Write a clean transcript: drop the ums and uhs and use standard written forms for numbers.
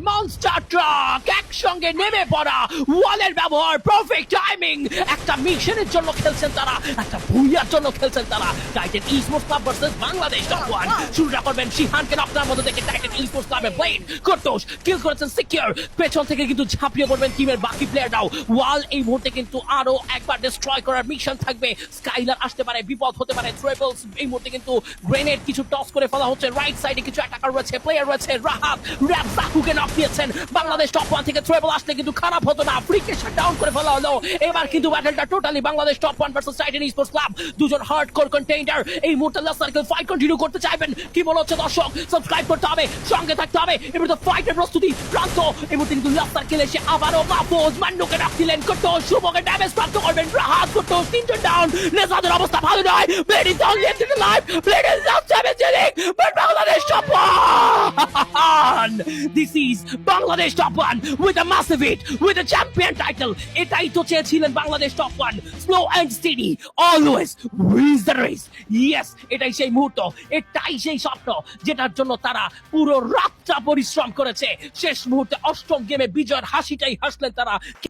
Monster truck একসঙ্গে নেমে পড়া, ওয়ালের ব্যবহার, পারফেক্ট টাইমিং। একটা মিশনের জন্য খেলছেন তারা, একটা ভুইয়ার জন্য খেলছেন তারা। Titan esports club versus Bangladesh top one. শুরুটা করবেন শিহানকে আপনার মধ্যে থেকে টাইটান ই-স্পোর্টস ক্লাবের ব্লেড কোর্টোস কিল করেছেন সিকিউর। পেছন থেকে কিন্তু ঝাঁপিয়ে পড়বেন টিমের বাকি প্লেয়াররাও। ওয়াল এই মুহূর্তে কিন্তু আরো একবার ডিস্ট্রয় করার মিশন থাকবে। স্কাইলার আসতে পারে, বিপদ হতে পারে। ট্রেবলস এই মুহূর্তে কিন্তু গ্রেনেড কিছু টস করে ফেলা হচ্ছে। রাইট সাইডে কিছু অ্যাটাকার রয়েছে, প্লেয়ার রয়েছে। রাহাত র‍্যাব জাকুকে নক দিয়েছেন। বাংলাদেশ টপ ওয়ান থেকে ট্রেবল আসলে কিন্তু খারাপ হতো না, ফ্রিকে শাটডাউন করে ফেলা হলো। এবার কিন্তু ব্যাটলটা totally Bangladesh top one versus Titan esports club. দুজন হার্ডকোর কন্টেন্ডার এই মুহূর্তে লাস্ট সার্কেল ফাইট কন্টিনিউ করতে চাইবেন। কি মনে হচ্ছে দর্শক? সাবস্ক্রাইব করতে হবে, সঙ্গে থাকতে হবে। এবার তো ফাইটের প্রস্তুতি প্রান্ত। এই মুহূর্তে কিন্তু লাস্ট সার্কেল এসে আবারও মাহফুজ মান্নুকে নক দিলেন। কোর্টোস শুভকে ড্যামেজ প্রাপ্ত করবেন। রাহাত কোর্টোস তিনজন ডাউন। নেজাদের অবস্থা ভালো নয়। Blade is only at the life. Blade is now challenging, but Bangladesh top one. This is Bangladesh top one with a massive hit, with a champion title. এটাই তো চেয়েছিলেন Bangladesh top one. Slow and steady, always wins the race. Yes, এটাই সেই মুহূর্ত, এটাই সেই স্বপ্ন যেটার জন্য তারা পুরো রাতটা পরিশ্রম করেছে। শেষ মুহূর্তে অষ্টম গেমে বিজয়ের হাসিটাই হাসলেন তারা।